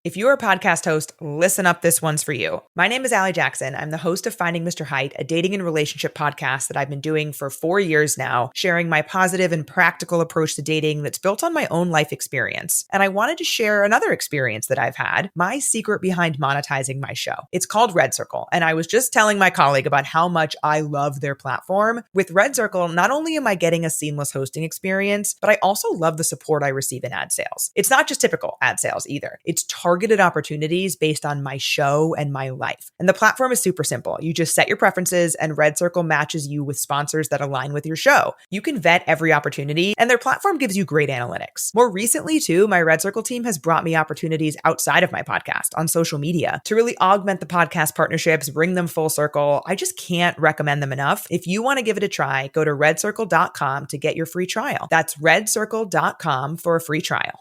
If you're a podcast host, listen up, this one's for you. My name is Allie Jackson. I'm the host of Finding Mr. Height, a dating and relationship podcast that I've been doing for 4 years now, sharing my positive and practical approach to dating that's built on my own life experience. And I wanted to share another experience that I've had, my secret behind monetizing my show. It's called Red Circle, and I was just telling my colleague about how much I love their platform. With Red Circle, not only am I getting a seamless hosting experience, but I also love the support I receive in ad sales. It's not just typical ad sales either. It's targeted opportunities based on my show and my life. And the platform is super simple. You just set your preferences and Red Circle matches you with sponsors that align with your show. You can vet every opportunity and their platform gives you great analytics. More recently too, my Red Circle team has brought me opportunities outside of my podcast on social media to really augment the podcast partnerships, bring them full circle. I just can't recommend them enough. If you want to give it a try, go to redcircle.com to get your free trial. That's redcircle.com for a free trial.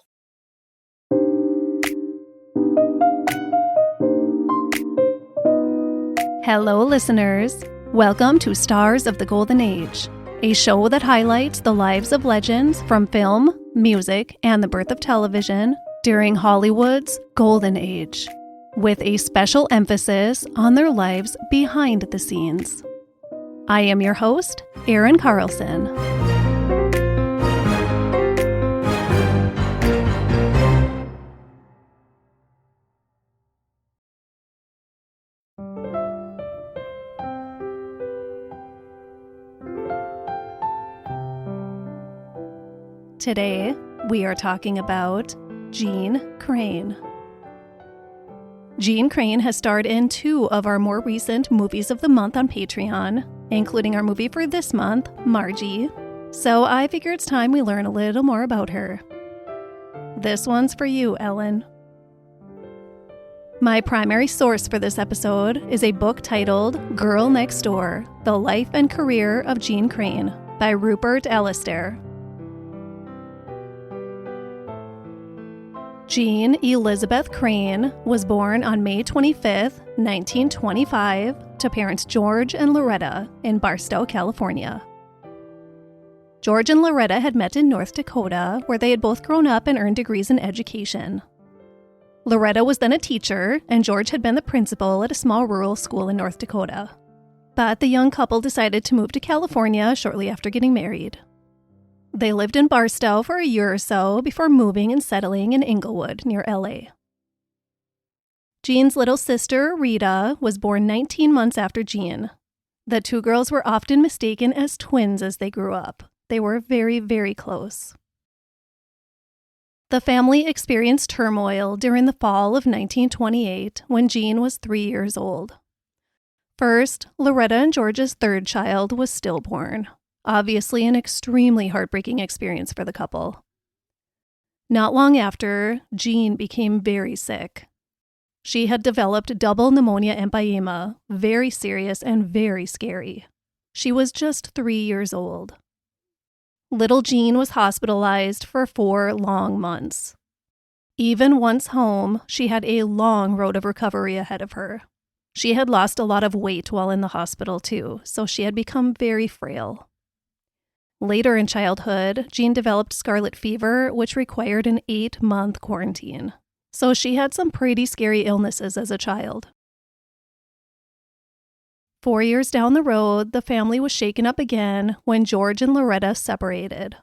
Hello, listeners. Welcome to Stars of the Golden Age, a show that highlights the lives of legends from film, music, and the birth of television during Hollywood's Golden Age, with a special emphasis on their lives behind the scenes. I am your host, Erin Carlson. Today, we are talking about Jeanne Crain. Jeanne Crain has starred in 2 of our more recent Movies of the Month on Patreon, including our movie for this month, Margie. So I figure it's time we learn a little more about her. This one's for you, Ellen. My primary source for this episode is a book titled Girl Next Door: The Life and Career of Jeanne Crain by Rupert Alistair. Jeanne Elizabeth Crain was born on May 25th, 1925, to parents George and Loretta in Barstow, California. George and Loretta had met in North Dakota, where they had both grown up and earned degrees in education. Loretta was then a teacher, and George had been the principal at a small rural school in North Dakota. But the young couple decided to move to California shortly after getting married. They lived in Barstow for a year or so before moving and settling in Inglewood, near LA. Jeanne's little sister, Rita, was born 19 months after Jeanne. The 2 girls were often mistaken as twins as they grew up. They were very, very close. The family experienced turmoil during the fall of 1928 when Jeanne was 3 years old. First, Loretta and George's 3rd child was stillborn. Obviously an extremely heartbreaking experience for the couple. Not long after, Jeanne became very sick. She had developed double pneumonia emphysema, very serious and very scary. She was just 3 years old. Little Jeanne was hospitalized for 4 long months. Even once home, she had a long road of recovery ahead of her. She had lost a lot of weight while in the hospital too, so she had become very frail. Later in childhood, Jeanne developed scarlet fever, which required an 8-month quarantine. So she had some pretty scary illnesses as a child. 4 years down the road, the family was shaken up again when George and Loretta separated.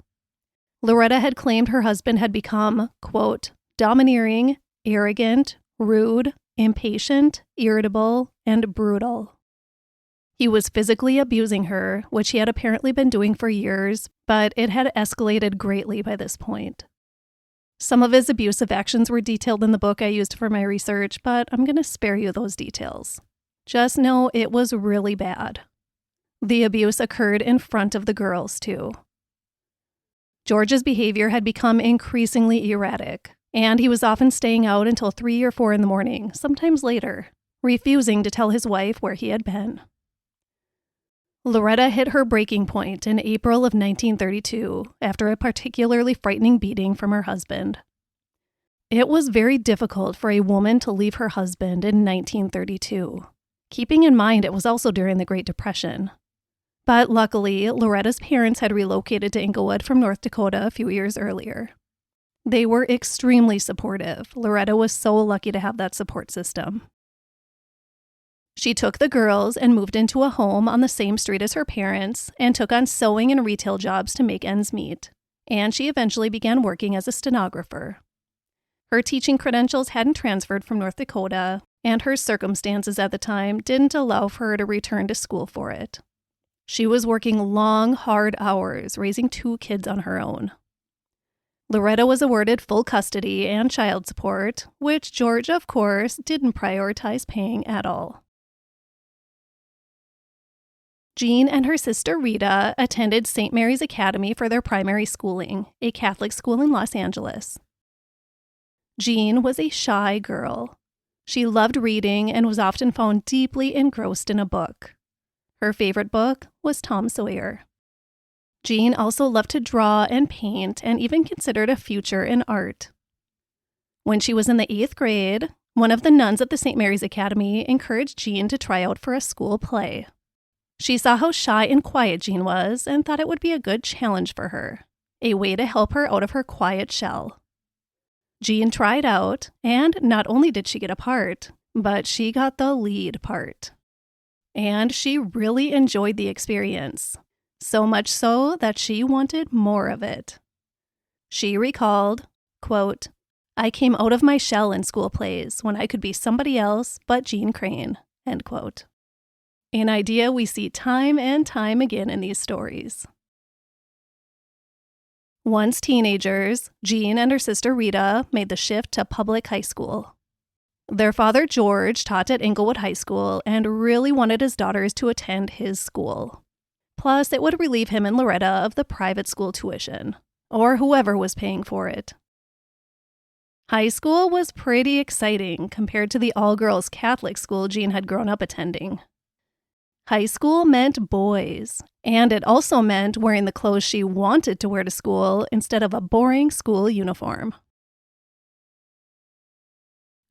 Loretta had claimed her husband had become, quote, domineering, arrogant, rude, impatient, irritable, and brutal. He was physically abusing her, which he had apparently been doing for years, but it had escalated greatly by this point. Some of his abusive actions were detailed in the book I used for my research, but I'm going to spare you those details. Just know it was really bad. The abuse occurred in front of the girls, too. George's behavior had become increasingly erratic, and he was often staying out until 3 or 4 in the morning, sometimes later, refusing to tell his wife where he had been. Loretta hit her breaking point in April of 1932 after a particularly frightening beating from her husband. It was very difficult for a woman to leave her husband in 1932, keeping in mind it was also during the Great Depression. But luckily, Loretta's parents had relocated to Inglewood from North Dakota a few years earlier. They were extremely supportive. Loretta was so lucky to have that support system. She took the girls and moved into a home on the same street as her parents and took on sewing and retail jobs to make ends meet. And she eventually began working as a stenographer. Her teaching credentials hadn't transferred from North Dakota, and her circumstances at the time didn't allow for her to return to school for it. She was working long, hard hours, raising 2 kids on her own. Loretta was awarded full custody and child support, which George, of course, didn't prioritize paying at all. Jeanne and her sister Rita attended St. Mary's Academy for their primary schooling, a Catholic school in Los Angeles. Jeanne was a shy girl. She loved reading and was often found deeply engrossed in a book. Her favorite book was Tom Sawyer. Jeanne also loved to draw and paint and even considered a future in art. When she was in the 8th grade, one of the nuns at the St. Mary's Academy encouraged Jeanne to try out for a school play. She saw how shy and quiet Jeanne was and thought it would be a good challenge for her, a way to help her out of her quiet shell. Jeanne tried out, and not only did she get a part, but she got the lead part. And she really enjoyed the experience, so much so that she wanted more of it. She recalled, quote, "I came out of my shell in school plays when I could be somebody else but Jeanne Crain," end quote. An idea we see time and time again in these stories. Once teenagers, Jeanne and her sister Rita made the shift to public high school. Their father, George, taught at Inglewood High School and really wanted his daughters to attend his school. Plus, it would relieve him and Loretta of the private school tuition, or whoever was paying for it. High school was pretty exciting compared to the all-girls Catholic school Jeanne had grown up attending. High school meant boys, and it also meant wearing the clothes she wanted to wear to school instead of a boring school uniform.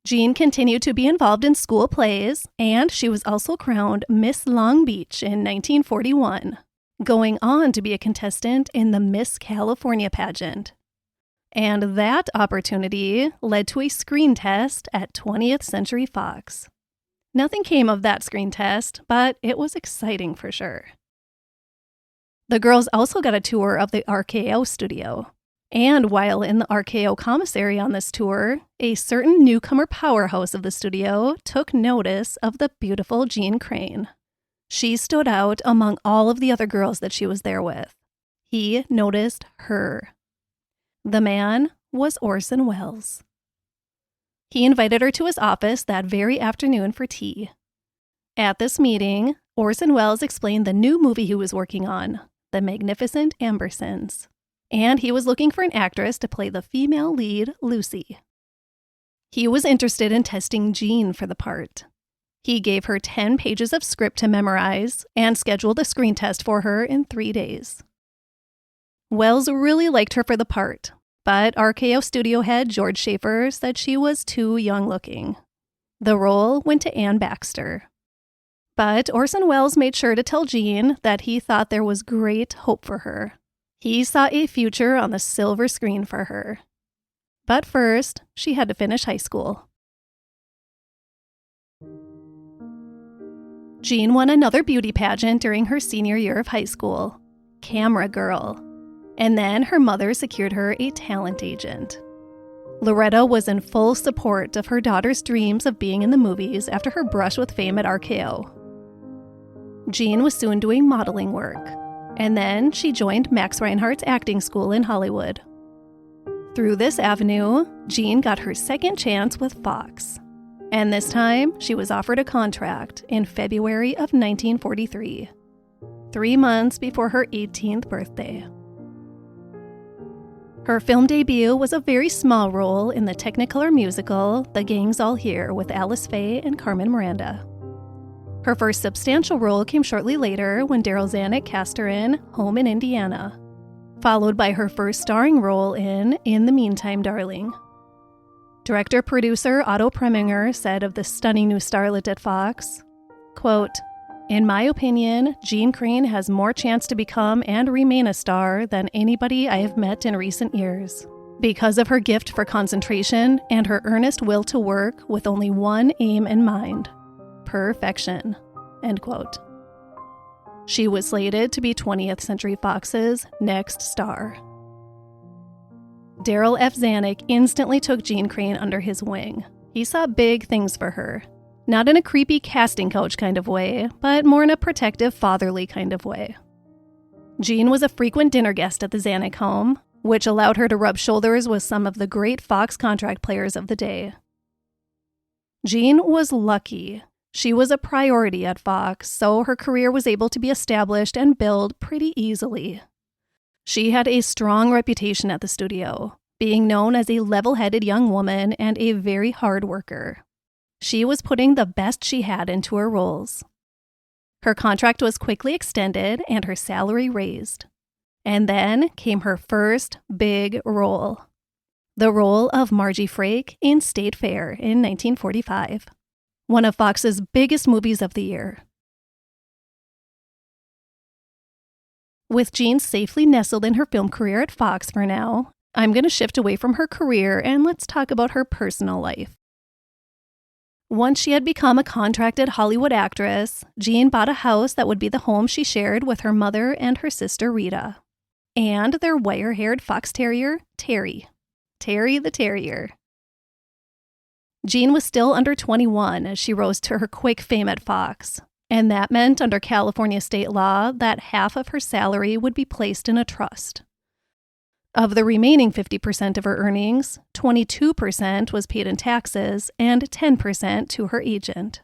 Jeanne continued to be involved in school plays, and she was also crowned Miss Long Beach in 1941, going on to be a contestant in the Miss California pageant. And that opportunity led to a screen test at 20th Century Fox. Nothing came of that screen test, but it was exciting for sure. The girls also got a tour of the RKO studio. And while in the RKO commissary on this tour, a certain newcomer powerhouse of the studio took notice of the beautiful Jeanne Crain. She stood out among all of the other girls that she was there with. He noticed her. The man was Orson Welles. He invited her to his office that very afternoon for tea. At this meeting, Orson Welles explained the new movie he was working on, The Magnificent Ambersons, and he was looking for an actress to play the female lead, Lucy. He was interested in testing Jeanne for the part. He gave her 10 pages of script to memorize and scheduled a screen test for her in 3 days. Welles really liked her for the part, but RKO studio head George Schaefer said she was too young-looking. The role went to Ann Baxter. But Orson Welles made sure to tell Jeanne that he thought there was great hope for her. He saw a future on the silver screen for her. But first, she had to finish high school. Jeanne won another beauty pageant during her senior year of high school, Camera Girl. And then her mother secured her a talent agent. Loretta was in full support of her daughter's dreams of being in the movies after her brush with fame at RKO. Jeanne was soon doing modeling work, and then she joined Max Reinhardt's acting school in Hollywood. Through this avenue, Jeanne got her second chance with Fox. And this time, she was offered a contract in February of 1943, 3 months before her 18th birthday. Her film debut was a very small role in the Technicolor musical The Gang's All Here with Alice Faye and Carmen Miranda. Her first substantial role came shortly later when Daryl Zanuck cast her in Home in Indiana, followed by her first starring role in the Meantime, Darling. Director-producer Otto Preminger said of the stunning new starlet at Fox, quote, "In my opinion, Jeanne Crain has more chance to become and remain a star than anybody I have met in recent years. because of her gift for concentration and her earnest will to work with only one aim in mind: perfection, end quote. She was slated to be 20th Century Fox's next star. Darryl F. Zanuck instantly took Jeanne Crain under his wing. He saw big things for her. Not in a creepy casting couch kind of way, but more in a protective, fatherly kind of way. Jeanne was a frequent dinner guest at the Zanuck home, which allowed her to rub shoulders with some of the great Fox contract players of the day. Jeanne was lucky. She was a priority at Fox, so her career was able to be established and built pretty easily. She had a strong reputation at the studio, being known as a level-headed young woman and a very hard worker. She was putting the best she had into her roles. Her contract was quickly extended and her salary raised. And then came her first big role. The role of Margie Frake in State Fair in 1945. One of Fox's biggest movies of the year. With Jeanne safely nestled in her film career at Fox for now, I'm going to shift away from her career and let's talk about her personal life. Once she had become a contracted Hollywood actress, Jeanne bought a house that would be the home she shared with her mother and her sister Rita, and their wire-haired fox terrier, Terry. Terry the Terrier. Jeanne was still under 21 as she rose to her quick fame at Fox, and that meant under California state law that half of her salary would be placed in a trust. Of the remaining 50% of her earnings, 22% was paid in taxes and 10% to her agent.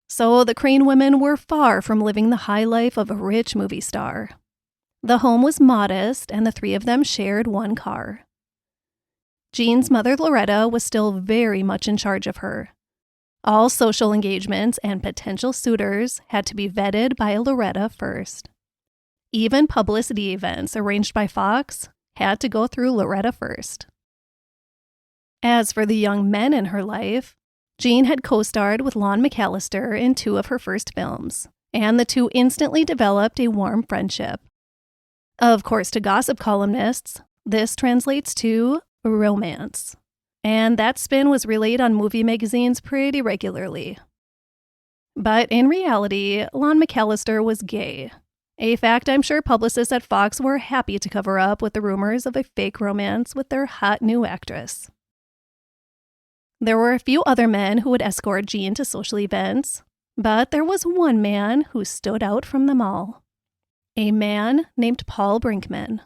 So the Crain women were far from living the high life of a rich movie star. The home was modest, and the three of them shared one car. Jeanne's mother, Loretta, was still very much in charge of her. All social engagements and potential suitors had to be vetted by Loretta first. Even publicity events arranged by Fox had to go through Loretta first. As for the young men in her life, Jeanne had co-starred with Lon McAllister in 2 of her first films, and the two instantly developed a warm friendship. Of course, to gossip columnists, this translates to romance. And that spin was relayed on movie magazines pretty regularly. But in reality, Lon McAllister was gay. A fact I'm sure publicists at Fox were happy to cover up with the rumors of a fake romance with their hot new actress. There were a few other men who would escort Jeanne to social events, but there was one man who stood out from them all. A man named Paul Brinkman.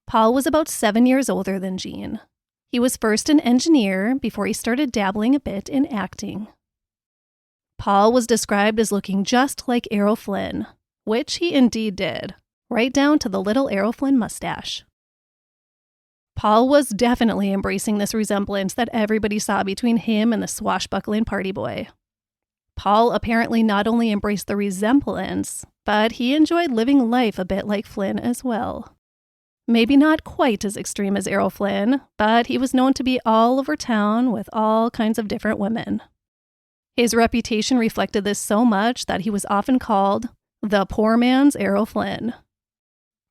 Paul was about 7 years older than Jeanne. He was first an engineer before he started dabbling a bit in acting. Paul was described as looking just like Errol Flynn, which he indeed did, right down to the little Errol Flynn mustache. Paul was definitely embracing this resemblance that everybody saw between him and the swashbuckling party boy. Paul apparently not only embraced the resemblance, but he enjoyed living life a bit like Flynn as well. Maybe not quite as extreme as Errol Flynn, but he was known to be all over town with all kinds of different women. His reputation reflected this so much that he was often called the poor man's Errol Flynn.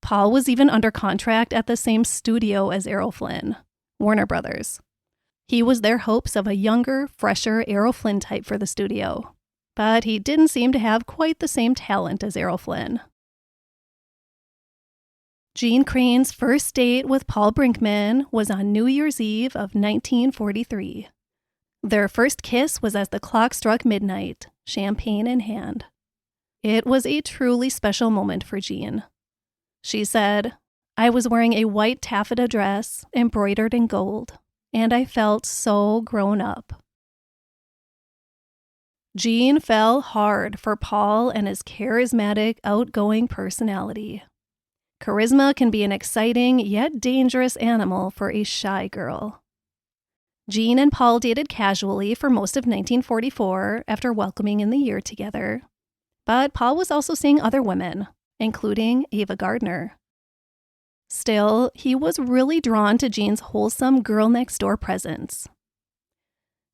Paul was even under contract at the same studio as Errol Flynn, Warner Brothers. He was their hopes of a younger, fresher Errol Flynn type for the studio, but he didn't seem to have quite the same talent as Errol Flynn. Jeanne Crain's first date with Paul Brinkman was on New Year's Eve of 1943. Their first kiss was as the clock struck midnight, champagne in hand. It was a truly special moment for Jeanne. She said, "I was wearing a white taffeta dress embroidered in gold, and I felt so grown up." Jeanne fell hard for Paul and his charismatic, outgoing personality. Charisma can be an exciting yet dangerous animal for a shy girl. Jeanne and Paul dated casually for most of 1944 after welcoming in the year together. But Paul was also seeing other women, including Ava Gardner. Still, he was really drawn to Jeanne's wholesome girl-next-door presence.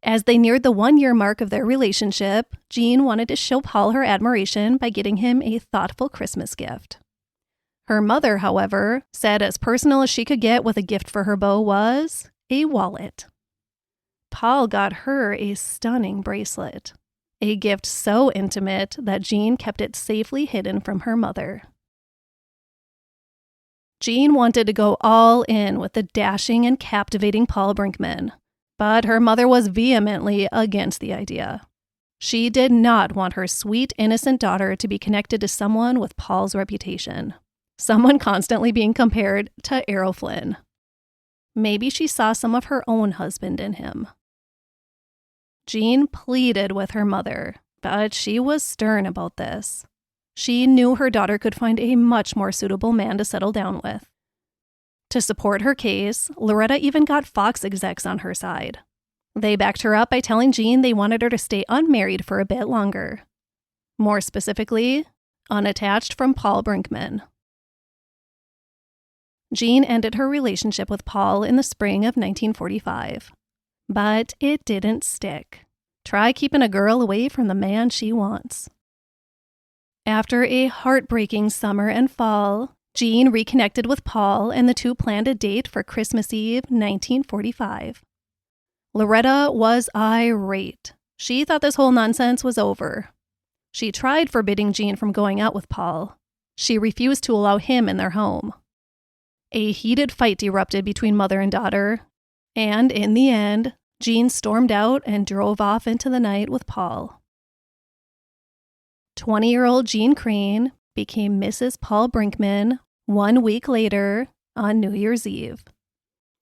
As they neared the 1-year mark of their relationship, Jeanne wanted to show Paul her admiration by getting him a thoughtful Christmas gift. Her mother, however, said as personal as she could get with a gift for her beau was a wallet. Paul got her a stunning bracelet, a gift so intimate that Jeanne kept it safely hidden from her mother. Jeanne wanted to go all in with the dashing and captivating Paul Brinkman, but her mother was vehemently against the idea. She did not want her sweet, innocent daughter to be connected to someone with Paul's reputation, someone constantly being compared to Errol Flynn. Maybe she saw some of her own husband in him. Jeanne pleaded with her mother, but she was stern about this. She knew her daughter could find a much more suitable man to settle down with. To support her case, Loretta even got Fox execs on her side. They backed her up by telling Jeanne they wanted her to stay unmarried for a bit longer. More specifically, unattached from Paul Brinkman. Jeanne ended her relationship with Paul in the spring of 1945. But it didn't stick. Try keeping a girl away from the man she wants. After a heartbreaking summer and fall, Jeanne reconnected with Paul and the two planned a date for Christmas Eve, 1945. Loretta was irate. She thought this whole nonsense was over. She tried forbidding Jeanne from going out with Paul. She refused to allow him in their home. A heated fight erupted between mother and daughter, and in the end, Jeanne stormed out and drove off into the night with Paul. 20-year-old Jeanne Crain became Mrs. Paul Brinkman 1 week later on New Year's Eve,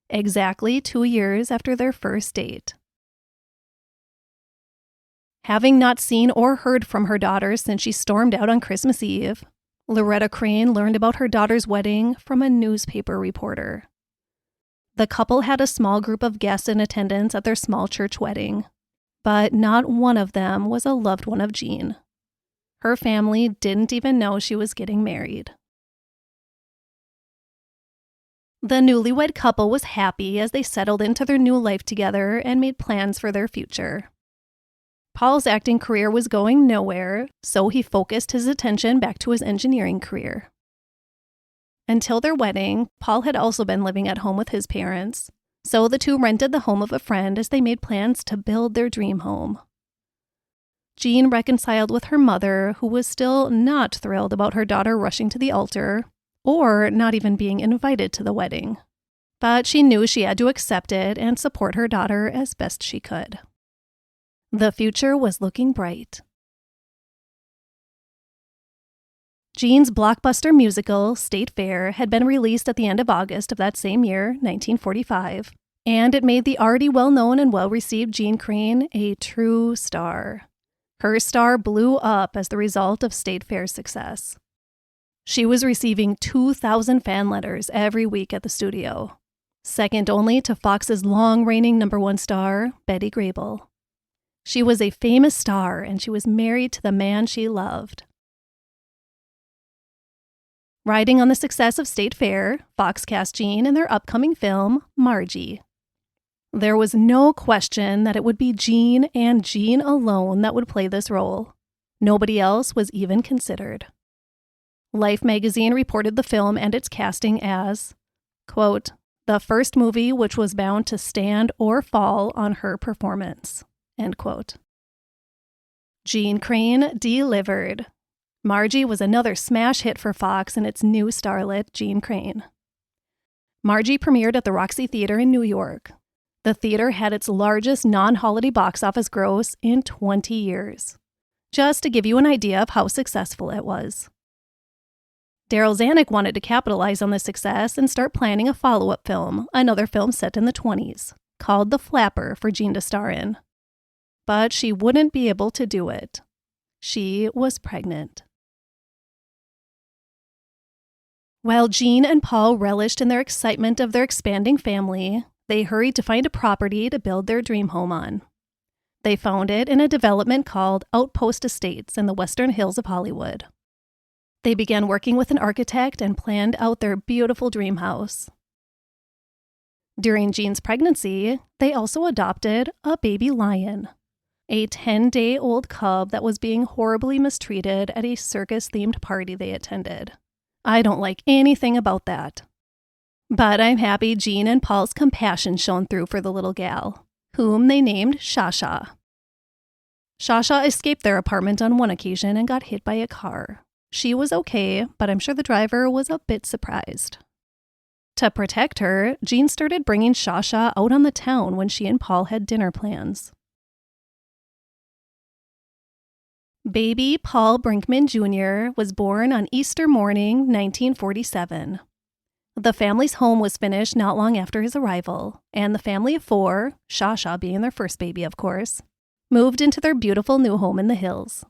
exactly 2 years after their first date. Having not seen or heard from her daughter since she stormed out on Christmas Eve, Loretta Crain learned about her daughter's wedding from a newspaper reporter. The couple had a small group of guests in attendance at their small church wedding, but not one of them was a loved one of Jeanne. Her family didn't even know she was getting married. The newlywed couple was happy as they settled into their new life together and made plans for their future. Paul's acting career was going nowhere, so he focused his attention back to his engineering career. Until their wedding, Paul had also been living at home with his parents, so the two rented the home of a friend as they made plans to build their dream home. Jeanne reconciled with her mother, who was still not thrilled about her daughter rushing to the altar, or not even being invited to the wedding. But she knew she had to accept it and support her daughter as best she could. The future was looking bright. Jeanne's blockbuster musical, State Fair, had been released at the end of August of that same year, 1945, and it made the already well-known and well-received Jeanne Crain a true star. Her star blew up as the result of State Fair's success. She was receiving 2,000 fan letters every week at the studio, second only to Fox's long-reigning #1 star, Betty Grable. She was a famous star, and she was married to the man she loved. Riding on the success of State Fair, Fox cast Jeanne in their upcoming film, Margie. There was no question that it would be Jeanne and Jeanne alone that would play this role. Nobody else was even considered. Life magazine reported the film and its casting as, quote, the first movie which was bound to stand or fall on her performance, end quote. Jeanne Crain delivered. Margie was another smash hit for Fox and its new starlet, Jeanne Crain. Margie premiered at the Roxy Theater in New York. The theater had its largest non-holiday box office gross in 20 years. Just to give you an idea of how successful it was. Darryl Zanuck wanted to capitalize on this success and start planning a follow-up film, another film set in the 20s, called The Flapper for Jeanne to star in. But she wouldn't be able to do it. She was pregnant. While Jeanne and Paul relished in their excitement of their expanding family, they hurried to find a property to build their dream home on. They found it in a development called Outpost Estates in the Western Hills of Hollywood. They began working with an architect and planned out their beautiful dream house. During Jeanne's pregnancy, they also adopted a baby lion, a 10-day-old cub that was being horribly mistreated at a circus-themed party they attended. I don't like anything about that. But I'm happy Jeanne and Paul's compassion shone through for the little gal, whom they named Shasha. Shasha escaped their apartment on one occasion and got hit by a car. She was okay, but I'm sure the driver was a bit surprised. To protect her, Jeanne started bringing Shasha out on the town when she and Paul had dinner plans. Baby Paul Brinkman Jr. was born on Easter morning, 1947. The family's home was finished not long after his arrival, and the family of 4, Shasha being their first baby, of course, moved into their beautiful new home in the hills.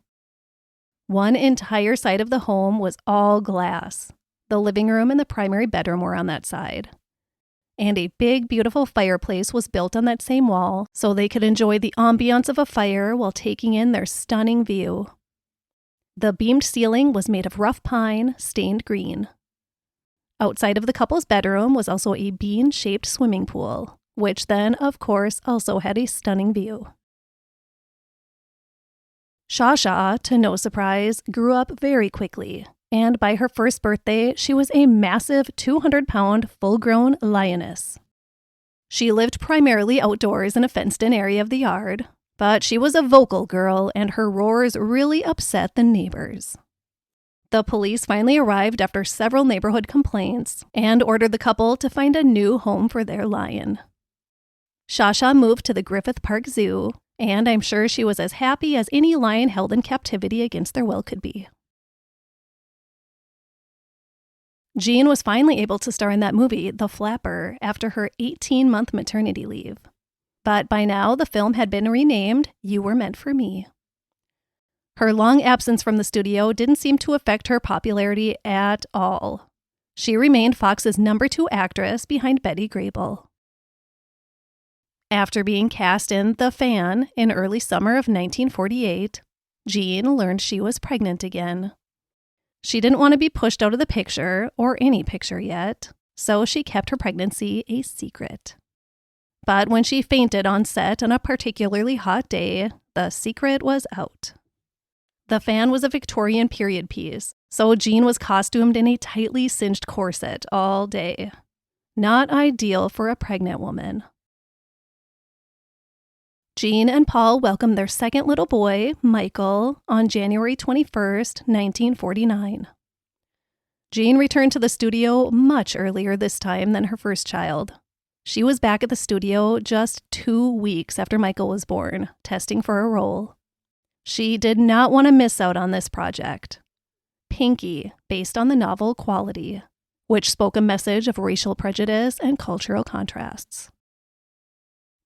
One entire side of the home was all glass. The living room and the primary bedroom were on that side. And a big, beautiful fireplace was built on that same wall so they could enjoy the ambiance of a fire while taking in their stunning view. The beamed ceiling was made of rough pine, stained green. Outside of the couple's bedroom was also a bean-shaped swimming pool, which then, of course, also had a stunning view. Shasha, to no surprise, grew up very quickly. And by her first birthday, she was a massive 200-pound full-grown lioness. She lived primarily outdoors in a fenced-in area of the yard, but she was a vocal girl and her roars really upset the neighbors. The police finally arrived after several neighborhood complaints and ordered the couple to find a new home for their lion. Shasha moved to the Griffith Park Zoo, and I'm sure she was as happy as any lion held in captivity against their will could be. Jeanne was finally able to star in that movie, The Flapper, after her 18-month maternity leave. But by now, the film had been renamed You Were Meant for Me. Her long absence from the studio didn't seem to affect her popularity at all. She remained Fox's number 2 actress behind Betty Grable. After being cast in The Fan in early summer of 1948, Jeanne learned she was pregnant again. She didn't want to be pushed out of the picture, or any picture yet, so she kept her pregnancy a secret. But when she fainted on set on a particularly hot day, the secret was out. The Fan was a Victorian period piece, so Jeanne was costumed in a tightly cinched corset all day. Not ideal for a pregnant woman. Jeanne and Paul welcomed their second little boy, Michael, on January 21st, 1949. Jeanne returned to the studio much earlier this time than her first child. She was back at the studio just 2 weeks after Michael was born, testing for a role. She did not want to miss out on this project. Pinky, based on the novel Quality, which spoke a message of racial prejudice and cultural contrasts.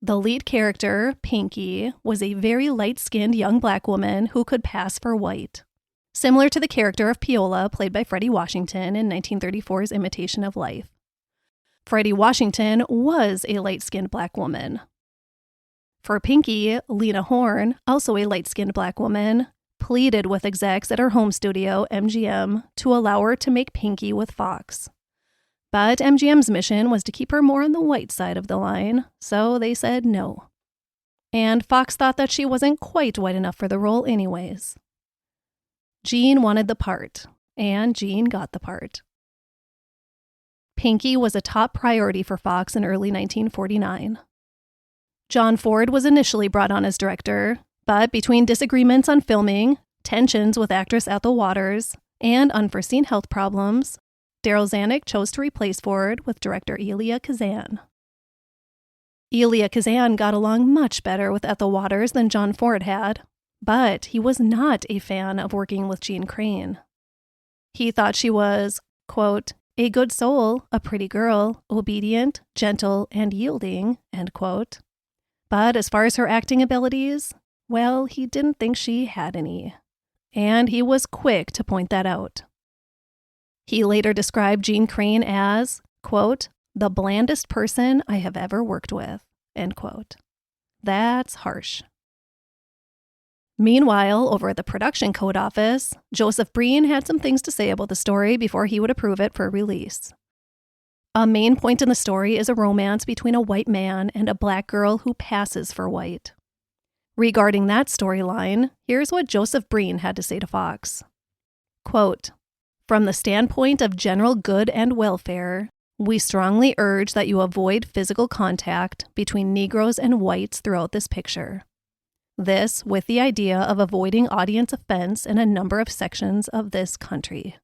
The lead character, Pinky, was a very light-skinned young black woman who could pass for white, similar to the character of Peola played by Freddie Washington in 1934's Imitation of Life. Freddie Washington was a light-skinned black woman. For Pinky, Lena Horne, also a light-skinned black woman, pleaded with execs at her home studio, MGM, to allow her to make Pinky with Fox. But MGM's mission was to keep her more on the white side of the line, so they said no. And Fox thought that she wasn't quite white enough for the role anyways. Jeanne wanted the part, and Jeanne got the part. Pinky was a top priority for Fox in early 1949. John Ford was initially brought on as director, but between disagreements on filming, tensions with actress Ethel Waters, and unforeseen health problems, Daryl Zanuck chose to replace Ford with director Elia Kazan. Elia Kazan got along much better with Ethel Waters than John Ford had, but he was not a fan of working with Jeanne Crain. He thought she was, quote, a good soul, a pretty girl, obedient, gentle, and yielding, end quote. But as far as her acting abilities, well, he didn't think she had any. And he was quick to point that out. He later described Jeanne Crain as, quote, the blandest person I have ever worked with, end quote. That's harsh. Meanwhile, over at the production code office, Joseph Breen had some things to say about the story before he would approve it for release. A main point in the story is a romance between a white man and a black girl who passes for white. Regarding that storyline, here's what Joseph Breen had to say to Fox. Quote, From the standpoint of general good and welfare, we strongly urge that you avoid physical contact between Negroes and whites throughout this picture. This with the idea of avoiding audience offense in a number of sections of this country."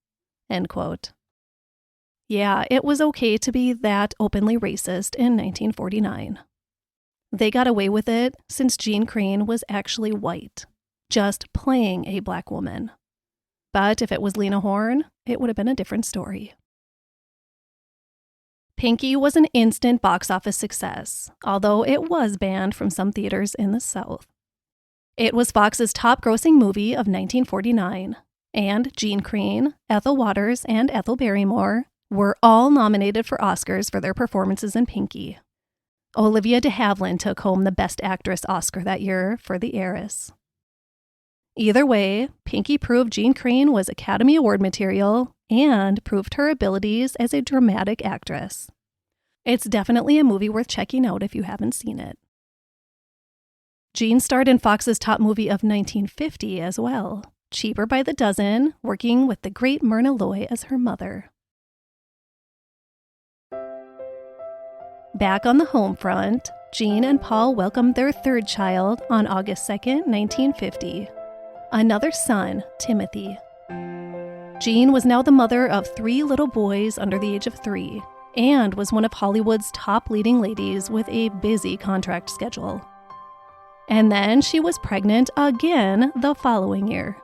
End quote. Yeah, it was okay to be that openly racist in 1949. They got away with it since Jeanne Crain was actually white, just playing a black woman. But if it was Lena Horne, it would have been a different story. Pinky was an instant box office success, although it was banned from some theaters in the South. It was Fox's top-grossing movie of 1949, and Jeanne Crain, Ethel Waters, and Ethel Barrymore were all nominated for Oscars for their performances in Pinky. Olivia de Havilland took home the Best Actress Oscar that year for The Heiress. Either way, Pinky proved Jeanne Crain was Academy Award material and proved her abilities as a dramatic actress. It's definitely a movie worth checking out if you haven't seen it. Jeanne starred in Fox's top movie of 1950 as well, Cheaper by the Dozen, working with the great Myrna Loy as her mother. Back on the home front, Jeanne and Paul welcomed their third child on August 2nd, 1950. Another son, Timothy. Jeanne was now the mother of 3 little boys under the age of 3 and was one of Hollywood's top leading ladies with a busy contract schedule. And then she was pregnant again the following year.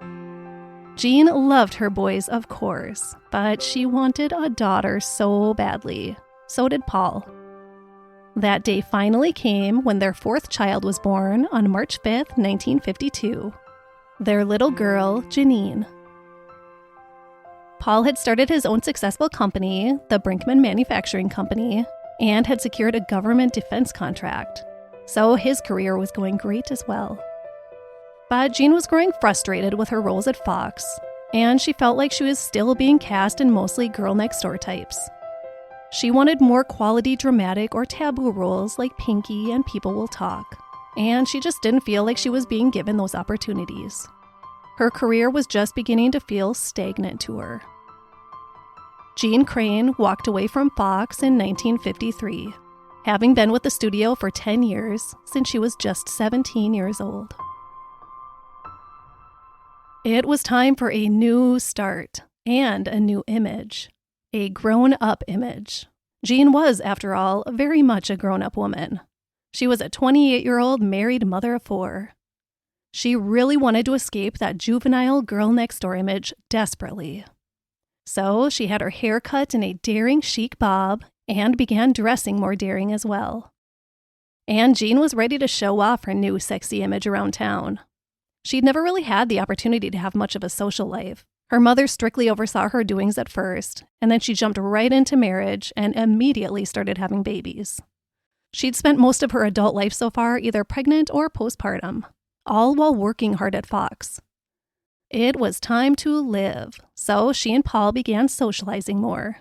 Jeanne loved her boys, of course, but she wanted a daughter so badly. So did Paul. That day finally came when their 4th child was born on March 5th, 1952. Their little girl, Janine. Paul had started his own successful company, the Brinkman Manufacturing Company, and had secured a government defense contract, so his career was going great as well. But Jeanne was growing frustrated with her roles at Fox, and she felt like she was still being cast in mostly girl-next-door types. She wanted more quality dramatic or taboo roles like Pinky and People Will Talk, and she just didn't feel like she was being given those opportunities. Her career was just beginning to feel stagnant to her. Jeanne Crain walked away from Fox in 1953, having been with the studio for 10 years since she was just 17 years old. It was time for a new start and a new image, a grown-up image. Jeanne was, after all, very much a grown-up woman. She was a 28-year-old married mother of 4. She really wanted to escape that juvenile girl-next-door image desperately. So she had her hair cut in a daring chic bob and began dressing more daring as well. And Jeanne was ready to show off her new sexy image around town. She'd never really had the opportunity to have much of a social life. Her mother strictly oversaw her doings at first, and then she jumped right into marriage and immediately started having babies. She'd spent most of her adult life so far either pregnant or postpartum, all while working hard at Fox. It was time to live, so she and Paul began socializing more.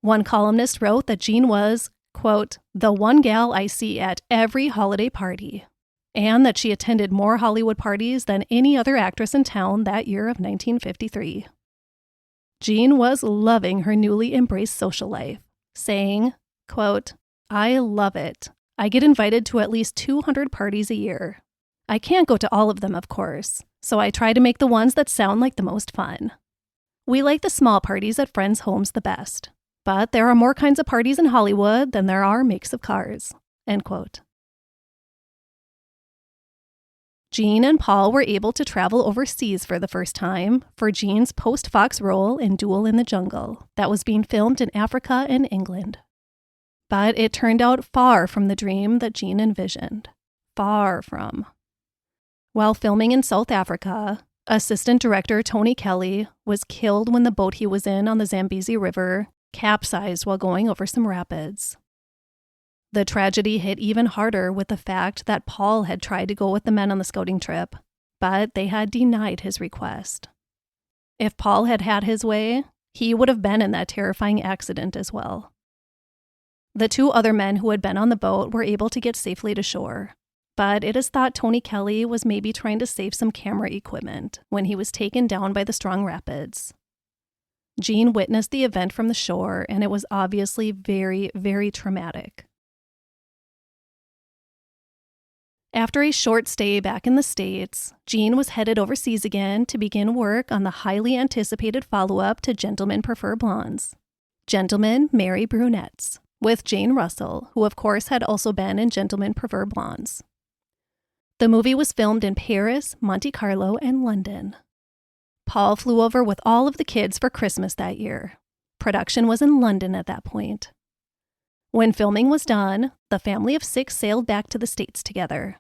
One columnist wrote that Jeanne was, quote, "the one gal I see at every holiday party," and that she attended more Hollywood parties than any other actress in town that year of 1953. Jeanne was loving her newly embraced social life, saying, quote, "I love it. I get invited to at least 200 parties a year. I can't go to all of them, of course, so I try to make the ones that sound like the most fun. We like the small parties at friends' homes the best, but there are more kinds of parties in Hollywood than there are makes of cars." End quote. Jeanne and Paul were able to travel overseas for the first time for Jeanne's post-Fox role in Duel in the Jungle that was being filmed in Africa and England. But it turned out far from the dream that Jeanne envisioned. Far from. While filming in South Africa, assistant director Tony Kelly was killed when the boat he was in on the Zambezi River capsized while going over some rapids. The tragedy hit even harder with the fact that Paul had tried to go with the men on the scouting trip, but they had denied his request. If Paul had had his way, he would have been in that terrifying accident as well. The 2 other men who had been on the boat were able to get safely to shore, but it is thought Tony Kelly was maybe trying to save some camera equipment when he was taken down by the strong rapids. Jeanne witnessed the event from the shore, and it was obviously very, very traumatic. After a short stay back in the States, Jeanne was headed overseas again to begin work on the highly anticipated follow-up to Gentlemen Prefer Blondes. Gentlemen Marry Brunettes, with Jane Russell, who of course had also been in Gentlemen Prefer Blondes. The movie was filmed in Paris, Monte Carlo, and London. Paul flew over with all of the kids for Christmas that year. Production was in London at that point. When filming was done, the family of 6 sailed back to the States together.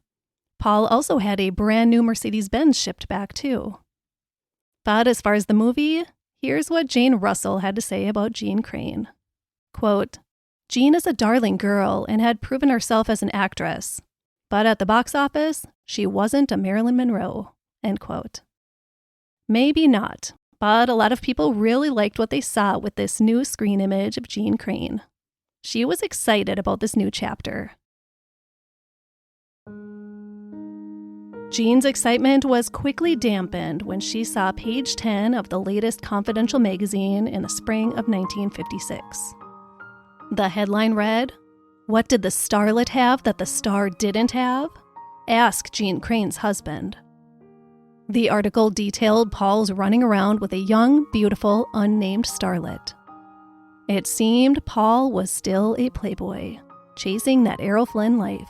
Paul also had a brand new Mercedes-Benz shipped back too. But as far as the movie, here's what Jane Russell had to say about Jeanne Crain. Quote, "Jeanne is a darling girl and had proven herself as an actress. But at the box office, she wasn't a Marilyn Monroe." End quote. Maybe not, but a lot of people really liked what they saw with this new screen image of Jeanne Crain. She was excited about this new chapter. Jeanne's excitement was quickly dampened when she saw page 10 of the latest Confidential magazine in the spring of 1956. The headline read, "What did the starlet have that the star didn't have? Ask Jeanne Crain's husband." The article detailed Paul's running around with a young, beautiful, unnamed starlet. It seemed Paul was still a playboy, chasing that Errol Flynn life.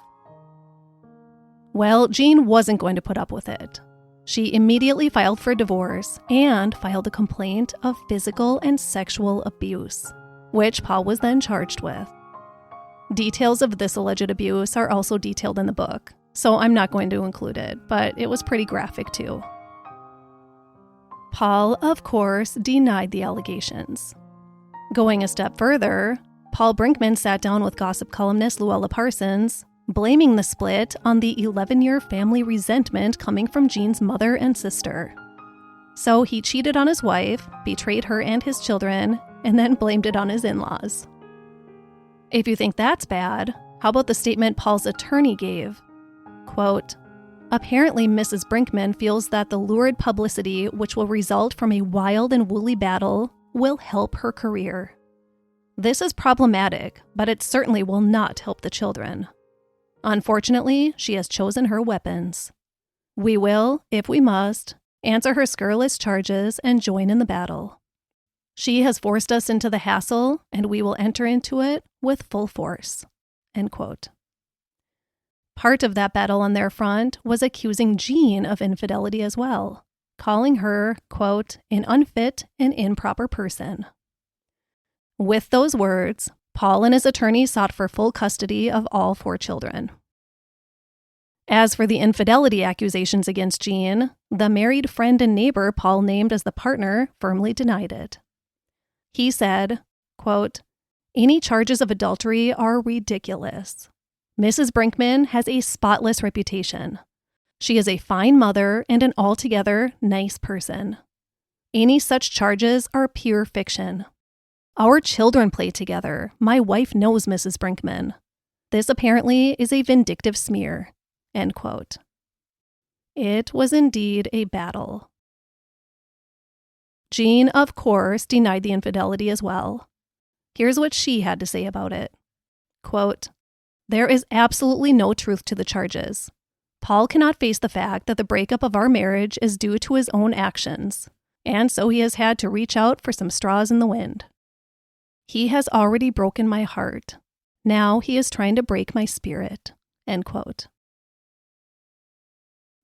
Well, Jeanne wasn't going to put up with it. She immediately filed for divorce and filed a complaint of physical and sexual abuse, which Paul was then charged with. Details of this alleged abuse are also detailed in the book, so I'm not going to include it, but it was pretty graphic too. Paul, of course, denied the allegations. Going a step further, Paul Brinkman sat down with gossip columnist Luella Parsons, blaming the split on the 11-year family resentment coming from Jeanne's mother and sister. So he cheated on his wife, betrayed her and his children, and then blamed it on his in-laws. If you think that's bad, how about the statement Paul's attorney gave? Quote, "Apparently Mrs. Brinkman feels that the lurid publicity which will result from a wild and woolly battle will help her career. This is problematic, but it certainly will not help the children. Unfortunately, she has chosen her weapons. We will, if we must, answer her scurrilous charges and join in the battle. She has forced us into the hassle, and we will enter into it with full force." End quote. Part of that battle on their front was accusing Jeanne of infidelity as well, calling her, quote, "an unfit and improper person." With those words, Paul and his attorney sought for full custody of all 4 children. As for the infidelity accusations against Jeanne, the married friend and neighbor Paul named as the partner firmly denied it. He said, quote, "Any charges of adultery are ridiculous. Mrs. Brinkman has a spotless reputation. She is a fine mother and an altogether nice person. Any such charges are pure fiction. Our children play together. My wife knows Mrs. Brinkman. This apparently is a vindictive smear." End quote. It was indeed a battle. Jeanne, of course, denied the infidelity as well. Here's what she had to say about it. Quote, "There is absolutely no truth to the charges. Paul cannot face the fact that the breakup of our marriage is due to his own actions, and so he has had to reach out for some straws in the wind. He has already broken my heart. Now he is trying to break my spirit." End quote.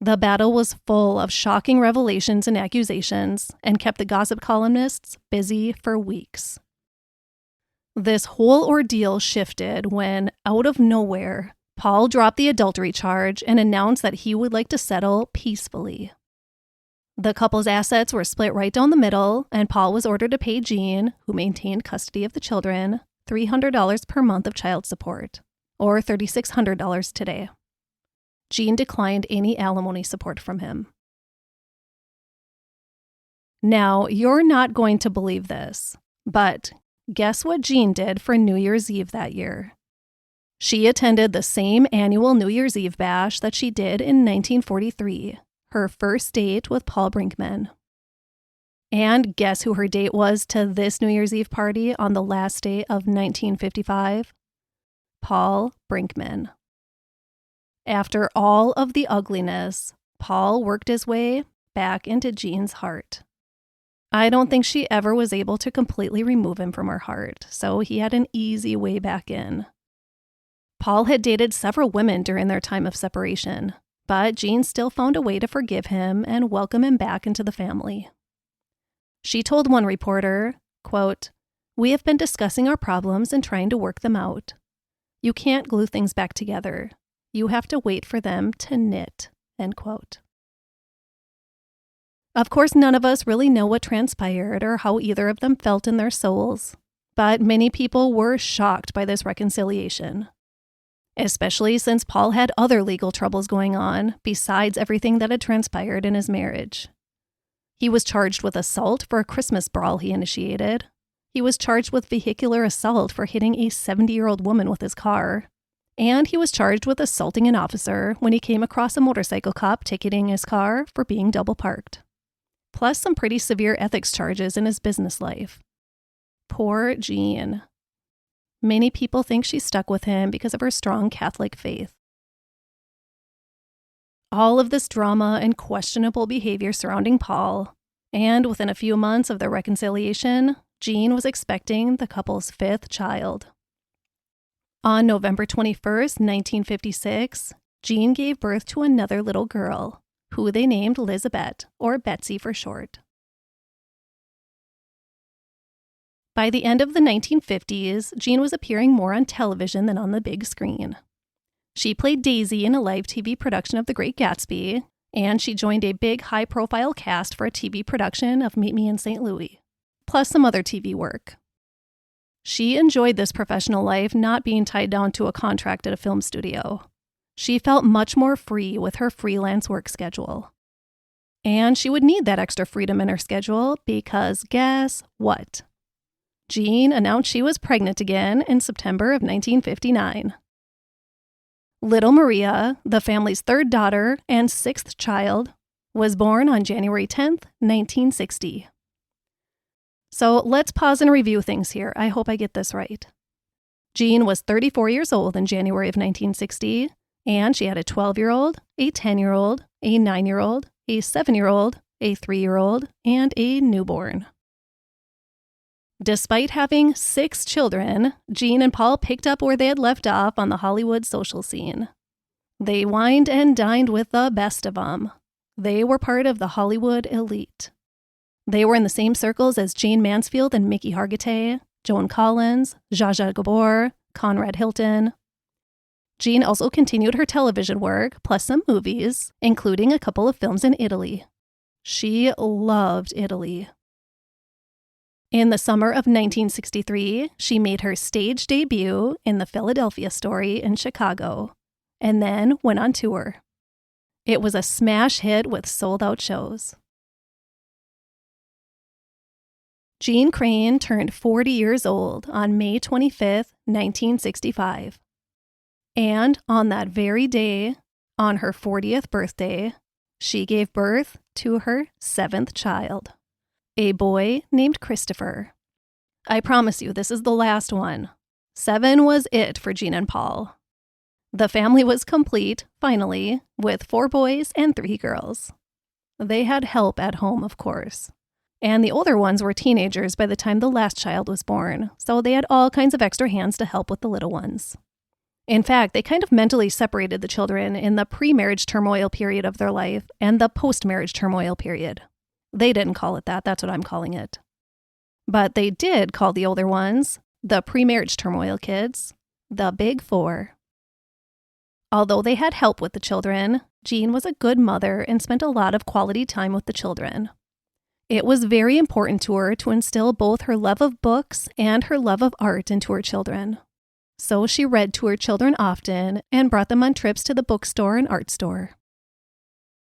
The battle was full of shocking revelations and accusations and kept the gossip columnists busy for weeks. This whole ordeal shifted when, out of nowhere, Paul dropped the adultery charge and announced that he would like to settle peacefully. The couple's assets were split right down the middle, and Paul was ordered to pay Jeanne, who maintained custody of the children, $300 per month of child support, or $3,600 today. Jeanne declined any alimony support from him. Now, you're not going to believe this, but guess what Jeanne did for New Year's Eve that year? She attended the same annual New Year's Eve bash that she did in 1943, her first date with Paul Brinkman. And guess who her date was to this New Year's Eve party on the last day of 1955? Paul Brinkman. After all of the ugliness, Paul worked his way back into Jeanne's heart. I don't think she ever was able to completely remove him from her heart, so he had an easy way back in. Paul had dated several women during their time of separation, but Jeanne still found a way to forgive him and welcome him back into the family. She told one reporter, quote, "We have been discussing our problems and trying to work them out. You can't glue things back together. You have to wait for them to knit," end quote. Of course, none of us really know what transpired or how either of them felt in their souls, but many people were shocked by this reconciliation, especially since Paul had other legal troubles going on besides everything that had transpired in his marriage. He was charged with assault for a Christmas brawl he initiated. He was charged with vehicular assault for hitting a 70-year-old woman with his car. And he was charged with assaulting an officer when he came across a motorcycle cop ticketing his car for being double parked. Plus some pretty severe ethics charges in his business life. Poor Jeanne. Many people think she stuck with him because of her strong Catholic faith. All of this drama and questionable behavior surrounding Paul, and within a few months of their reconciliation, Jeanne was expecting the couple's 5th child. On November 21st, 1956, Jeanne gave birth to another little girl, who they named Lizabeth, or Betsy for short. By the end of the 1950s, Jeanne was appearing more on television than on the big screen. She played Daisy in a live TV production of The Great Gatsby, and she joined a big high-profile cast for a TV production of Meet Me in St. Louis, plus some other TV work. She enjoyed this professional life, not being tied down to a contract at a film studio. She felt much more free with her freelance work schedule. And she would need that extra freedom in her schedule because guess what? Jeanne announced she was pregnant again in September of 1959. Little Maria, the family's 3rd daughter and 6th child, was born on January 10th, 1960. So let's pause and review things here. I hope I get this right. Jeanne was 34 years old in January of 1960, and she had a 12-year-old, a 10-year-old, a 9-year-old, a 7-year-old, a 3-year-old, and a newborn. Despite having 6 children, Jeanne and Paul picked up where they had left off on the Hollywood social scene. They wined and dined with the best of them. They were part of the Hollywood elite. They were in the same circles as Jane Mansfield and Mickey Hargitay, Joan Collins, Zsa Zsa Gabor, Conrad Hilton. Jeanne also continued her television work, plus some movies, including a couple of films in Italy. She loved Italy. In the summer of 1963, she made her stage debut in the Philadelphia Story in Chicago, and then went on tour. It was a smash hit with sold-out shows. Jeanne Crain turned 40 years old on May 25th, 1965. And on that very day, on her 40th birthday, she gave birth to her 7th child. A boy named Christopher. I promise you, this is the last one. 7 was it for Jeanne and Paul. The family was complete, finally, with 4 boys and 3 girls. They had help at home, of course. And the older ones were teenagers by the time the last child was born, so they had all kinds of extra hands to help with the little ones. In fact, they kind of mentally separated the children in the pre-marriage turmoil period of their life and the post-marriage turmoil period. They didn't call it that. That's what I'm calling it. But they did call the older ones, the pre-marriage turmoil kids, the Big 4. Although they had help with the children, Jeanne was a good mother and spent a lot of quality time with the children. It was very important to her to instill both her love of books and her love of art into her children. So she read to her children often and brought them on trips to the bookstore and art store.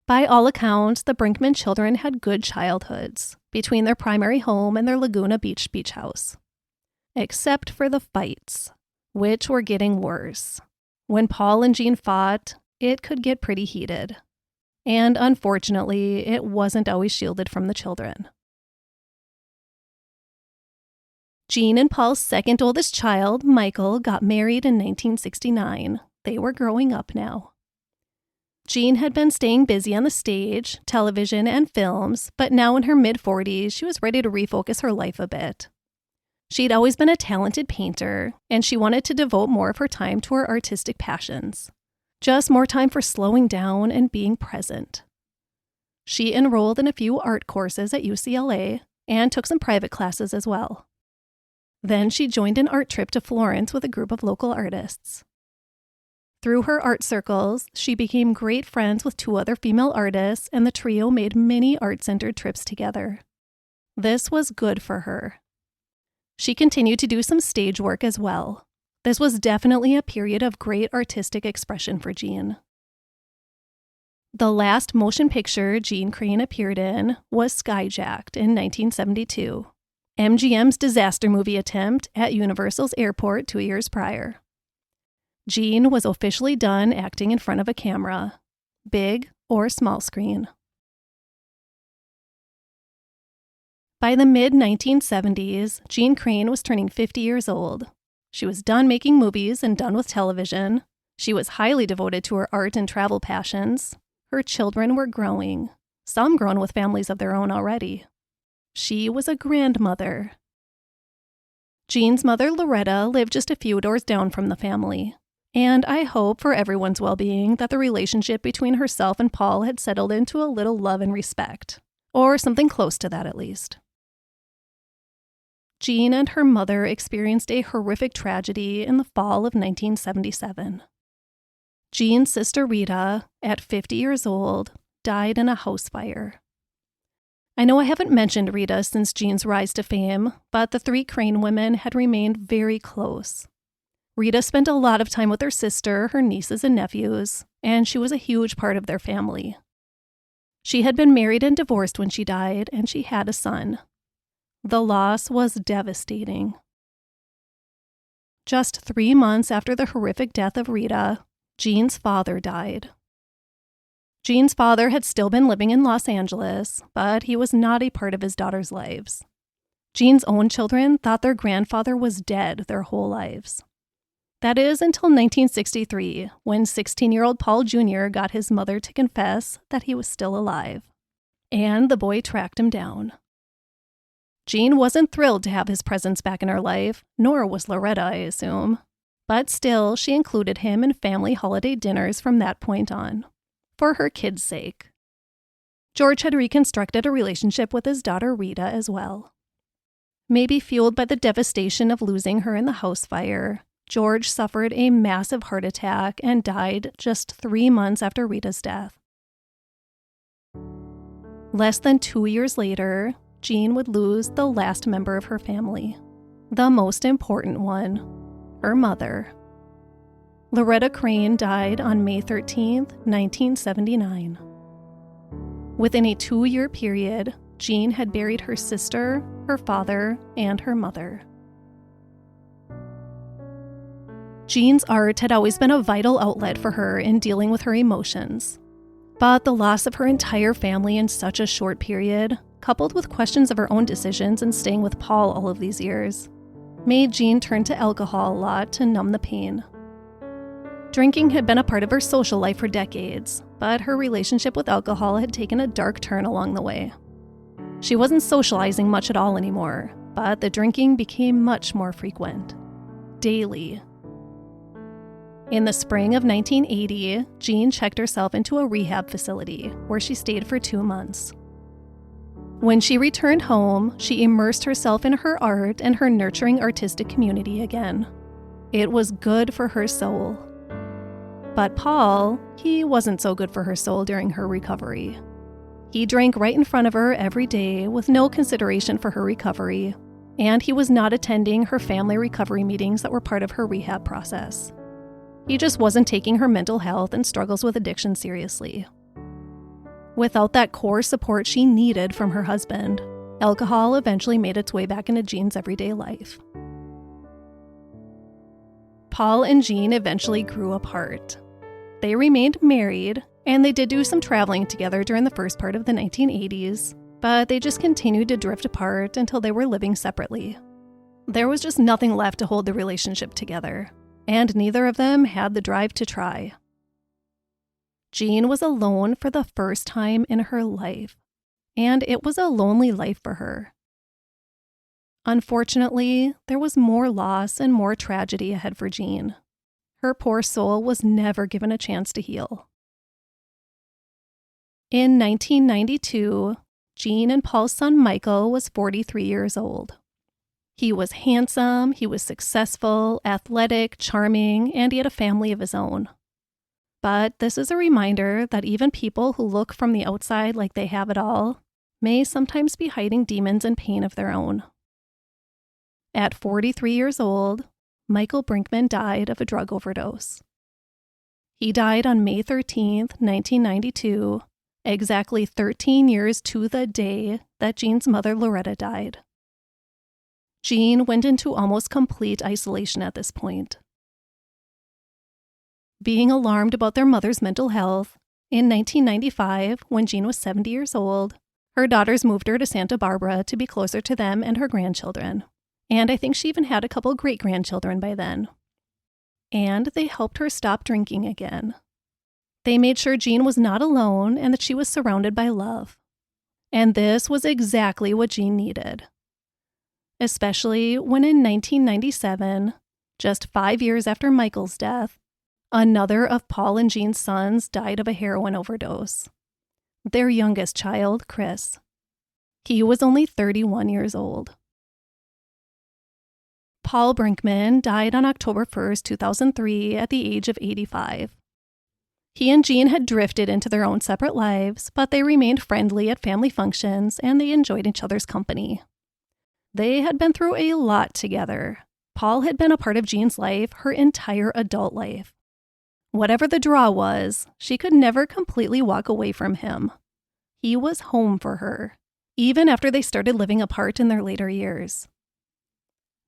By all accounts, the Brinkman children had good childhoods between their primary home and their Laguna Beach beach house. Except for the fights, which were getting worse. When Paul and Jeanne fought, it could get pretty heated. And unfortunately, it wasn't always shielded from the children. Jeanne and Paul's second oldest child, Michael, got married in 1969. They were growing up now. Jeanne had been staying busy on the stage, television, and films, but now in her mid-40s, she was ready to refocus her life a bit. She'd always been a talented painter, and she wanted to devote more of her time to her artistic passions. Just more time for slowing down and being present. She enrolled in a few art courses at UCLA and took some private classes as well. Then she joined an art trip to Florence with a group of local artists. Through her art circles, she became great friends with 2 other female artists, and the trio made many art-centered trips together. This was good for her. She continued to do some stage work as well. This was definitely a period of great artistic expression for Jeanne. The last motion picture Jeanne Crain appeared in was Skyjacked in 1972, MGM's disaster movie attempt at Universal's airport 2 years prior. Jeanne was officially done acting in front of a camera, big or small screen. By the mid-1970s, Jeanne Crain was turning 50 years old. She was done making movies and done with television. She was highly devoted to her art and travel passions. Her children were growing, some grown with families of their own already. She was a grandmother. Jeanne's mother, Loretta, lived just a few doors down from the family. And I hope for everyone's well-being that the relationship between herself and Paul had settled into a little love and respect, or something close to that at least. Jeanne and her mother experienced a horrific tragedy in the fall of 1977. Jeanne's sister Rita, at 50 years old, died in a house fire. I know I haven't mentioned Rita since Jeanne's rise to fame, but the 3 Crain women had remained very close. Rita spent a lot of time with her sister, her nieces and nephews, and she was a huge part of their family. She had been married and divorced when she died, and she had a son. The loss was devastating. Just 3 months after the horrific death of Rita, Jeanne's father died. Jeanne's father had still been living in Los Angeles, but he was not a part of his daughter's lives. Jeanne's own children thought their grandfather was dead their whole lives. That is until 1963, when 16-year-old Paul Jr. got his mother to confess that he was still alive. And the boy tracked him down. Jeanne wasn't thrilled to have his presence back in her life, nor was Loretta, I assume. But still, she included him in family holiday dinners from that point on, for her kids' sake. George had reconstructed a relationship with his daughter Rita as well. Maybe fueled by the devastation of losing her in the house fire, George suffered a massive heart attack and died just 3 months after Rita's death. Less than 2 years later, Jeanne would lose the last member of her family, the most important one, her mother. Loretta Crain died on May 13, 1979. Within a 2-year period, Jeanne had buried her sister, her father, and her mother. Jeanne's art had always been a vital outlet for her in dealing with her emotions. But the loss of her entire family in such a short period, coupled with questions of her own decisions and staying with Paul all of these years, made Jeanne turn to alcohol a lot to numb the pain. Drinking had been a part of her social life for decades, but her relationship with alcohol had taken a dark turn along the way. She wasn't socializing much at all anymore, but the drinking became much more frequent. Daily. In the spring of 1980, Jeanne checked herself into a rehab facility, where she stayed for 2 months. When she returned home, she immersed herself in her art and her nurturing artistic community again. It was good for her soul. But Paul, he wasn't so good for her soul during her recovery. He drank right in front of her every day with no consideration for her recovery, and he was not attending her family recovery meetings that were part of her rehab process. He just wasn't taking her mental health and struggles with addiction seriously. Without that core support she needed from her husband, alcohol eventually made its way back into Jeanne's everyday life. Paul and Jeanne eventually grew apart. They remained married, and they did do some traveling together during the first part of the 1980s, but they just continued to drift apart until they were living separately. There was just nothing left to hold the relationship together, and neither of them had the drive to try. Jeanne was alone for the first time in her life, and it was a lonely life for her. Unfortunately, there was more loss and more tragedy ahead for Jeanne. Her poor soul was never given a chance to heal. In 1992, Jeanne and Paul's son Michael was 43 years old. He was handsome, he was successful, athletic, charming, and he had a family of his own. But this is a reminder that even people who look from the outside like they have it all may sometimes be hiding demons and pain of their own. At 43 years old, Michael Brinkman died of a drug overdose. He died on May 13, 1992, exactly 13 years to the day that Jeanne's mother Loretta died. Jeanne went into almost complete isolation at this point. Being alarmed about their mother's mental health, in 1995, when Jeanne was 70 years old, her daughters moved her to Santa Barbara to be closer to them and her grandchildren. And I think she even had a couple great-grandchildren by then. And they helped her stop drinking again. They made sure Jeanne was not alone and that she was surrounded by love. And this was exactly what Jeanne needed. Especially when in 1997, just 5 years after Michael's death, another of Paul and Jeanne's sons died of a heroin overdose. Their youngest child, Chris. He was only 31 years old. Paul Brinkman died on October 1st, 2003 at the age of 85. He and Jeanne had drifted into their own separate lives, but they remained friendly at family functions and they enjoyed each other's company. They had been through a lot together. Paul had been a part of Jeanne's life her entire adult life. Whatever the draw was, she could never completely walk away from him. He was home for her, even after they started living apart in their later years.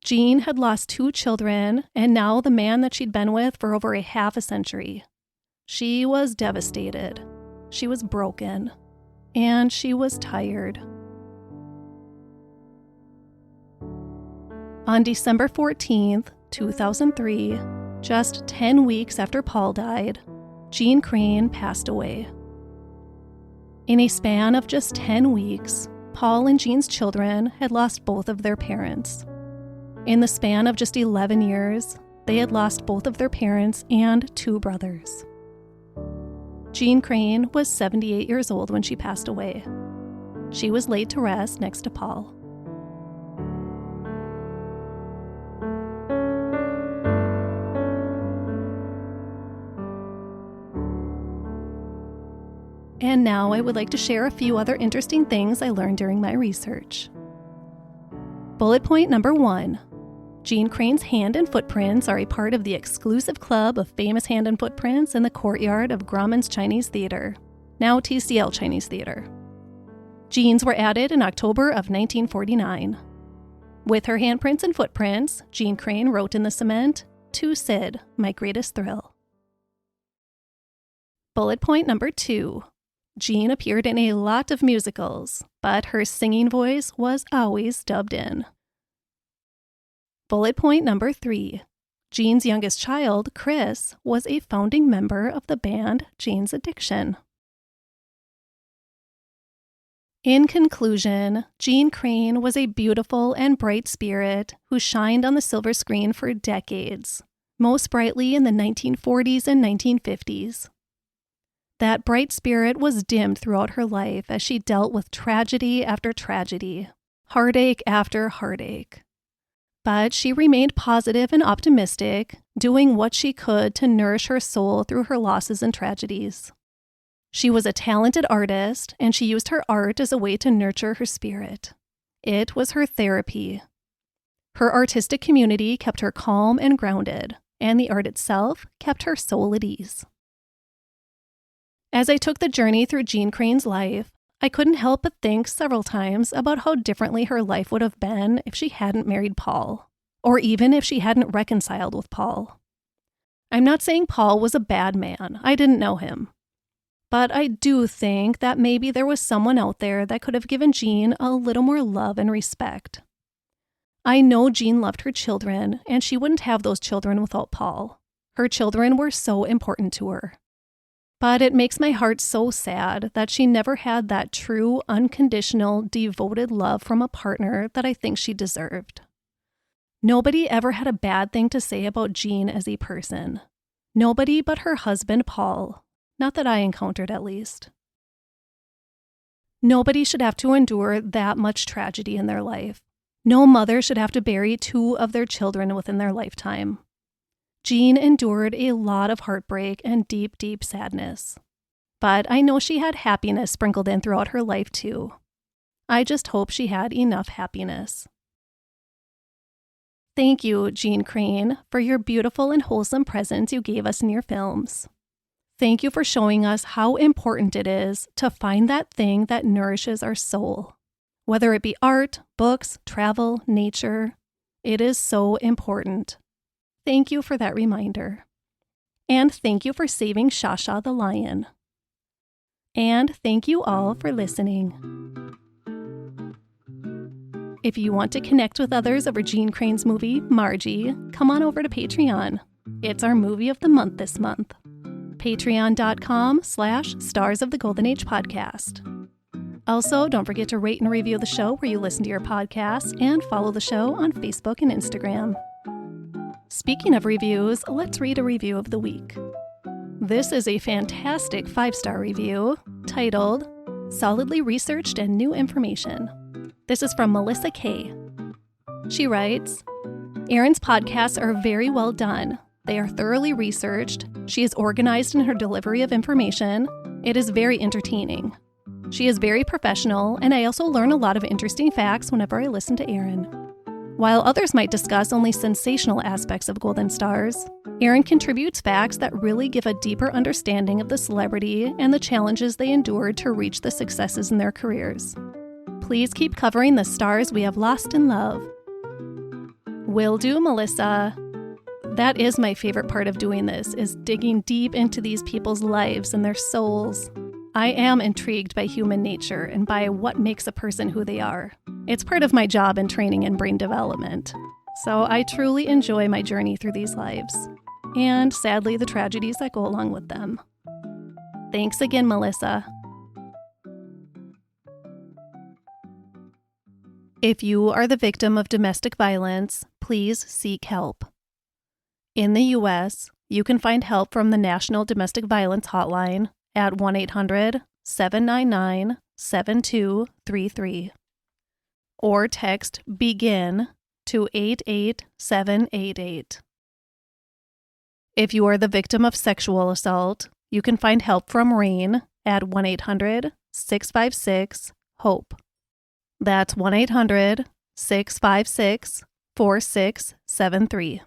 Jeanne had lost 2 children, and now the man that she'd been with for over a half a century. She was devastated. She was broken. And she was tired. On December 14th, 2003, just 10 weeks after Paul died, Jeanne Crain passed away. In a span of just 10 weeks, Paul and Jeanne's children had lost both of their parents. In the span of just 11 years, they had lost both of their parents and 2 brothers. Jeanne Crain was 78 years old when she passed away. She was laid to rest next to Paul. And now I would like to share a few other interesting things I learned during my research. Bullet point number 1. Jeanne Crain's hand and footprints are a part of the exclusive club of famous hand and footprints in the courtyard of Grauman's Chinese Theater, now TCL Chinese Theater. Jeanne's were added in October of 1949. With her handprints and footprints, Jeanne Crain wrote in the cement, "To Sid, my greatest thrill." Bullet point number 2. Jeanne appeared in a lot of musicals, but her singing voice was always dubbed in. Bullet point number 3. Jeanne's youngest child, Chris, was a founding member of the band Jane's Addiction. In conclusion, Jeanne Crain was a beautiful and bright spirit who shined on the silver screen for decades, most brightly in the 1940s and 1950s. That bright spirit was dimmed throughout her life as she dealt with tragedy after tragedy, heartache after heartache. But she remained positive and optimistic, doing what she could to nourish her soul through her losses and tragedies. She was a talented artist, and she used her art as a way to nurture her spirit. It was her therapy. Her artistic community kept her calm and grounded, and the art itself kept her soul at ease. As I took the journey through Jeanne Crain's life, I couldn't help but think several times about how differently her life would have been if she hadn't married Paul, or even if she hadn't reconciled with Paul. I'm not saying Paul was a bad man. I didn't know him. But I do think that maybe there was someone out there that could have given Jeanne a little more love and respect. I know Jeanne loved her children, and she wouldn't have those children without Paul. Her children were so important to her. But it makes my heart so sad that she never had that true, unconditional, devoted love from a partner that I think she deserved. Nobody ever had a bad thing to say about Jeanne as a person. Nobody but her husband, Paul. Not that I encountered, at least. Nobody should have to endure that much tragedy in their life. No mother should have to bury 2 of their children within their lifetime. Jeanne endured a lot of heartbreak and deep, deep sadness. But I know she had happiness sprinkled in throughout her life, too. I just hope she had enough happiness. Thank you, Jeanne Crain, for your beautiful and wholesome presence you gave us in your films. Thank you for showing us how important it is to find that thing that nourishes our soul. Whether it be art, books, travel, nature, it is so important. Thank you for that reminder. And thank you for saving Shasha the lion. And thank you all for listening. If you want to connect with others over Jeanne Crain's movie, Margie, come on over to Patreon. It's our movie of the month this month. Patreon.com/Stars of the Golden Age podcast. Also, don't forget to rate and review the show where you listen to your podcasts and follow the show on Facebook and Instagram. Speaking of reviews, let's read a review of the week. This is a fantastic 5-star review titled, Solidly Researched and New Information. This is from Melissa K. She writes, Erin's podcasts are very well done. They are thoroughly researched. She is organized in her delivery of information. It is very entertaining. She is very professional, and I also learn a lot of interesting facts whenever I listen to Erin. While others might discuss only sensational aspects of Golden Stars, Erin contributes facts that really give a deeper understanding of the celebrity and the challenges they endured to reach the successes in their careers. Please keep covering the stars we have lost in love. Will do, Melissa. That is my favorite part of doing this, is digging deep into these people's lives and their souls. I am intrigued by human nature and by what makes a person who they are. It's part of my job in training and brain development. So I truly enjoy my journey through these lives. And sadly, the tragedies that go along with them. Thanks again, Melissa. If you are the victim of domestic violence, please seek help. In the U.S., you can find help from the National Domestic Violence Hotline at 1-800-799-7233. Or text BEGIN to 88788. If you are the victim of sexual assault, you can find help from RAIN at 1-800-656-HOPE. That's 1-800-656-4673.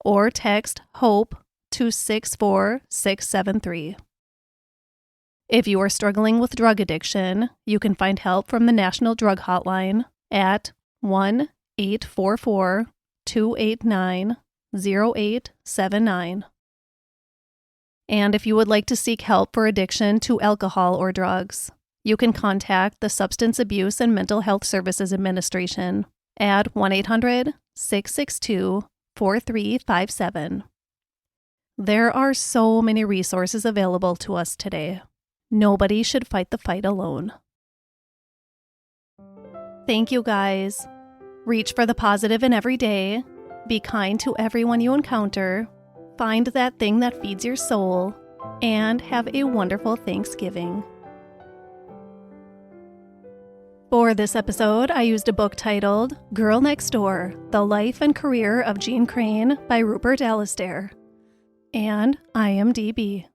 Or text HOPE to 64673. If you are struggling with drug addiction, you can find help from the National Drug Hotline at 1-844-289-0879. And if you would like to seek help for addiction to alcohol or drugs, you can contact the Substance Abuse and Mental Health Services Administration at 1-800-662-4357. There are so many resources available to us today. Nobody should fight the fight alone. Thank you, guys. Reach for the positive in every day. Be kind to everyone you encounter. Find that thing that feeds your soul. And have a wonderful Thanksgiving. For this episode, I used a book titled Girl Next Door, The Life and Career of Jeanne Crain by Rupert Alistair, and IMDB.